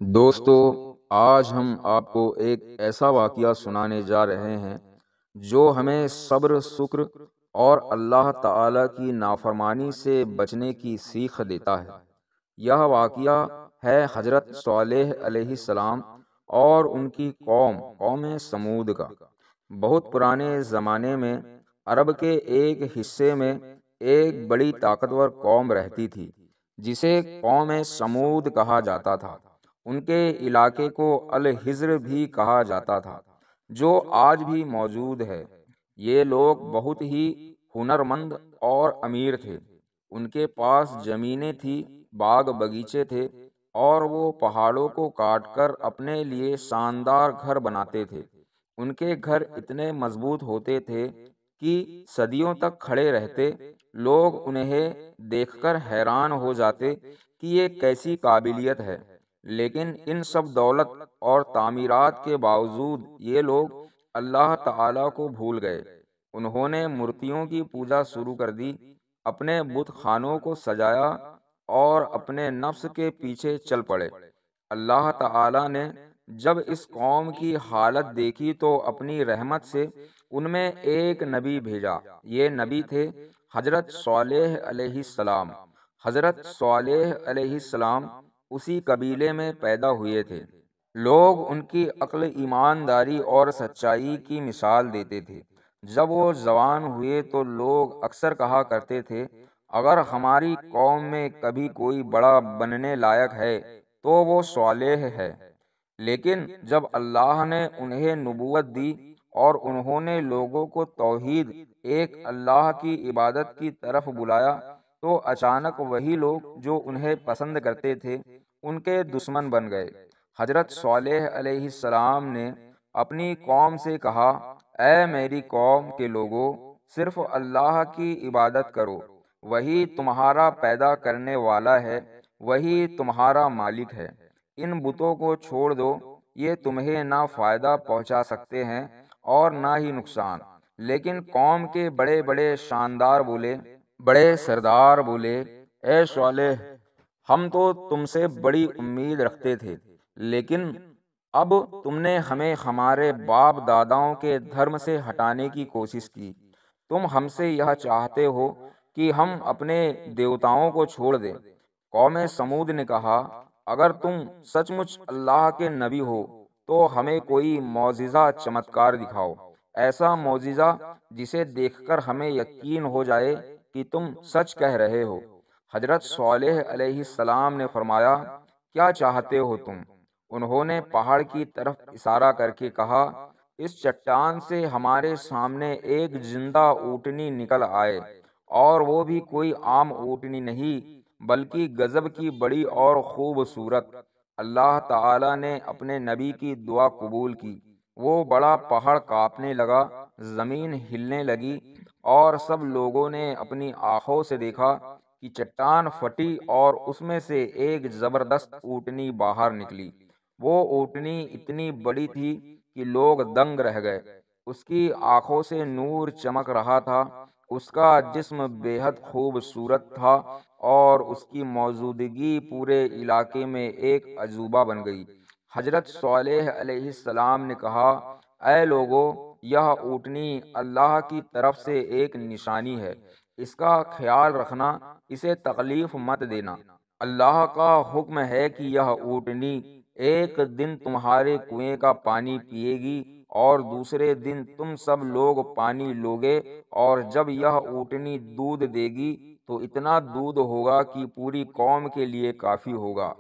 دوستو، آج ہم آپ کو ایک ایسا واقعہ سنانے جا رہے ہیں جو ہمیں صبر، شکر اور اللہ تعالی کی نافرمانی سے بچنے کی سیکھ دیتا ہے۔ یہ واقعہ ہے حضرت صالح علیہ السلام اور ان کی قوم سمود کا۔ بہت پرانے زمانے میں عرب کے ایک حصے میں ایک بڑی طاقتور قوم رہتی تھی جسے قوم سمود کہا جاتا تھا۔ ان کے علاقے کو الحجر بھی کہا جاتا تھا، جو آج بھی موجود ہے۔ یہ لوگ بہت ہی ہنرمند اور امیر تھے۔ ان کے پاس زمینیں تھیں، باغ باغیچے تھے، اور وہ پہاڑوں کو کاٹ کر اپنے لیے شاندار گھر بناتے تھے۔ ان کے گھر اتنے مضبوط ہوتے تھے کہ صدیوں تک کھڑے رہتے۔ لوگ انہیں دیکھ کر حیران ہو جاتے کہ یہ کیسی قابلیت ہے۔ لیکن ان سب دولت اور تعمیرات کے باوجود یہ لوگ اللہ تعالی کو بھول گئے۔ انہوں نے مورتیوں کی پوجا شروع کر دی، اپنے بت خانوں کو سجایا اور اپنے نفس کے پیچھے چل پڑے۔ اللہ تعالی نے جب اس قوم کی حالت دیکھی تو اپنی رحمت سے ان میں ایک نبی بھیجا۔ یہ نبی تھے حضرت صالح علیہ السلام۔ حضرت صالح علیہ السلام اسی قبیلے میں پیدا ہوئے تھے۔ لوگ ان کی عقل، ایمانداری اور سچائی کی مثال دیتے تھے۔ جب وہ جوان ہوئے تو لوگ اکثر کہا کرتے تھے، اگر ہماری قوم میں کبھی کوئی بڑا بننے لائق ہے تو وہ صالح ہے۔ لیکن جب اللہ نے انہیں نبوت دی اور انہوں نے لوگوں کو توحید، ایک اللہ کی عبادت کی طرف بلایا، تو اچانک وہی لوگ جو انہیں پسند کرتے تھے ان کے دشمن بن گئے۔ حضرت صالح علیہ السلام نے اپنی قوم سے کہا، اے میری قوم کے لوگو، صرف اللہ کی عبادت کرو۔ وہی تمہارا پیدا کرنے والا ہے، وہی تمہارا مالک ہے۔ ان بتوں کو چھوڑ دو، یہ تمہیں نہ فائدہ پہنچا سکتے ہیں اور نہ ہی نقصان۔ لیکن قوم کے بڑے سردار بولے، اے صالح، ہم تو تم سے بڑی امید رکھتے تھے، لیکن اب تم نے ہمیں ہمارے باپ داداؤں کے دھرم سے ہٹانے کی کوشش کی۔ تم ہم سے یہ چاہتے ہو کہ ہم اپنے دیوتاؤں کو چھوڑ دیں۔ قوم سمود نے کہا، اگر تم سچ مچ اللہ کے نبی ہو تو ہمیں کوئی معجزہ چمتکار دکھاؤ، ایسا معجزہ جسے دیکھ کر ہمیں یقین ہو جائے کہ تم سچ کہہ رہے ہو۔ حضرت صالح علیہ السلام نے فرمایا، کیا چاہتے ہو تم؟ انہوں نے پہاڑ کی طرف اشارہ کر کے کہا، اس چٹان سے ہمارے سامنے ایک زندہ اونٹنی نکل آئے، اور وہ بھی کوئی عام اونٹنی نہیں بلکہ گجب کی بڑی اور خوبصورت۔ اللہ تعالی نے اپنے نبی کی دعا قبول کی۔ وہ بڑا پہاڑ کانپنے لگا، زمین ہلنے لگی، اور سب لوگوں نے اپنی آنکھوں سے دیکھا کہ چٹان پھٹی اور اس میں سے ایک زبردست اونٹنی باہر نکلی۔ وہ اونٹنی اتنی بڑی تھی کہ لوگ دنگ رہ گئے۔ اس کی آنکھوں سے نور چمک رہا تھا، اس کا جسم بے حد خوبصورت تھا، اور اس کی موجودگی پورے علاقے میں ایک عجوبہ بن گئی۔ حضرت صالح علیہ السلام نے کہا، اے لوگو، یہ اونٹنی اللہ کی طرف سے ایک نشانی ہے، اس کا خیال رکھنا، اسے تکلیف مت دینا۔ اللہ کا حکم ہے کہ یہ اونٹنی ایک دن تمہارے کنویں کا پانی پیے گی اور دوسرے دن تم سب لوگ پانی لوگے، اور جب یہ اونٹنی دودھ دے گی تو اتنا دودھ ہوگا کہ پوری قوم کے لیے کافی ہوگا۔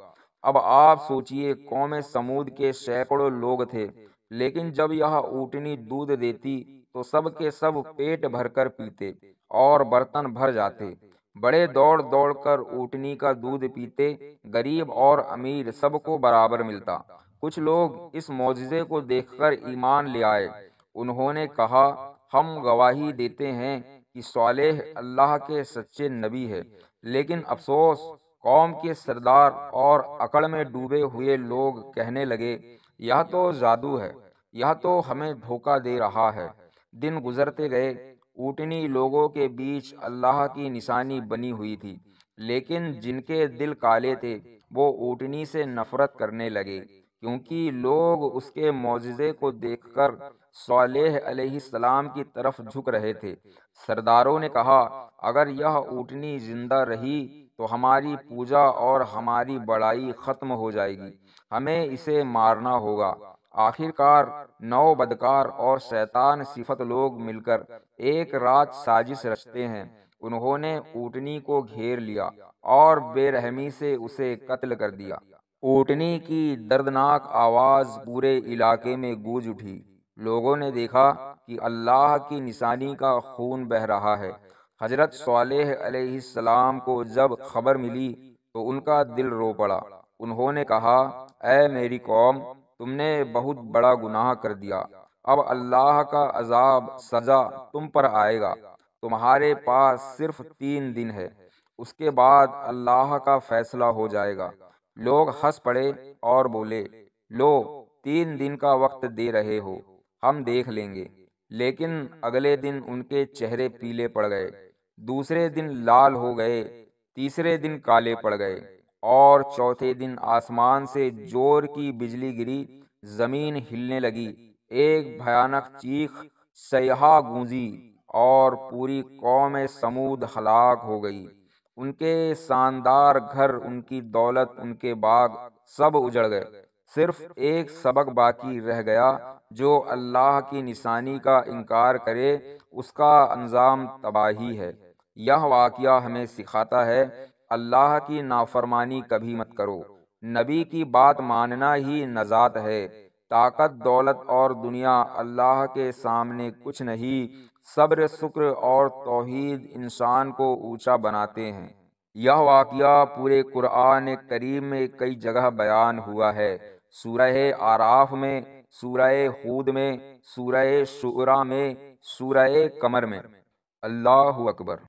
اب آپ سوچئے، قوم سمود کے سینکڑوں لوگ تھے، لیکن جب یہ اونٹنی دودھ دیتی تو سب کے سب پیٹ بھر کر پیتے اور برتن بھر جاتے۔ بڑے دوڑ دوڑ کر اونٹنی کا دودھ پیتے، غریب اور امیر سب کو برابر ملتا۔ کچھ لوگ اس معجزے کو دیکھ کر ایمان لے آئے۔ انہوں نے کہا، ہم گواہی دیتے ہیں کہ صالح اللہ کے سچے نبی ہے۔ لیکن افسوس، قوم کے سردار اور عقل میں ڈوبے ہوئے لوگ کہنے لگے، یہ تو جادو ہے، یہ تو ہمیں دھوکہ دے رہا ہے۔ دن گزرتے گئے، اونٹنی لوگوں کے بیچ اللہ کی نشانی بنی ہوئی تھی، لیکن جن کے دل کالے تھے وہ اونٹنی سے نفرت کرنے لگے، کیونکہ لوگ اس کے معجزے کو دیکھ کر صالح علیہ السلام کی طرف جھک رہے تھے۔ سرداروں نے کہا، اگر یہ اونٹنی زندہ رہی تو ہماری پوجا اور ہماری بڑائی ختم ہو جائے گی، ہمیں اسے مارنا ہوگا۔ آخر کار 9 بدکار اور شیطان صفت لوگ مل کر ایک رات سازش رچتے ہیں۔ انہوں نے اونٹنی کو گھیر لیا اور بے رحمی سے اسے قتل کر دیا۔ اونٹنی کی دردناک آواز پورے علاقے میں گونج اٹھی۔ لوگوں نے دیکھا کہ اللہ کی نشانی کا خون بہہ رہا ہے۔ حضرت صالح علیہ السلام کو جب خبر ملی تو ان کا دل رو پڑا۔ انہوں نے کہا، اے میری قوم، تم نے بہت بڑا گناہ کر دیا۔ اب اللہ کا عذاب سزا تم پر آئے گا۔ تمہارے پاس صرف 3 دن ہے، اس کے بعد اللہ کا فیصلہ ہو جائے گا۔ لوگ ہنس پڑے اور بولے، لو، 3 دن کا وقت دے رہے ہو، ہم دیکھ لیں گے۔ لیکن اگلے دن ان کے چہرے پیلے پڑ گئے، دوسرے دن لال ہو گئے، تیسرے دن کالے پڑ گئے، اور چوتھے دن آسمان سے زور کی بجلی گری، زمین ہلنے لگی، ایک بھیانک چیخ صیحہ گونجی اور پوری قوم سمود ہلاک ہو گئی۔ ان کے شاندار گھر، ان کی دولت، ان کے باغ سب اجڑ گئے۔ صرف ایک سبق باقی رہ گیا، جو اللہ کی نشانی کا انکار کرے اس کا انجام تباہی ہے۔ یہ واقعہ ہمیں سکھاتا ہے، اللہ کی نافرمانی کبھی مت کرو۔ نبی کی بات ماننا ہی نجات ہے۔ طاقت، دولت اور دنیا اللہ کے سامنے کچھ نہیں۔ صبر، شکر اور توحید انسان کو اونچا بناتے ہیں۔ یہ واقعہ پورے قرآن کریم میں کئی جگہ بیان ہوا ہے۔ سورہ اعراف میں، سورہ ہود میں، سورہ شعراء میں، سورہ قمر میں۔ اللہ اکبر۔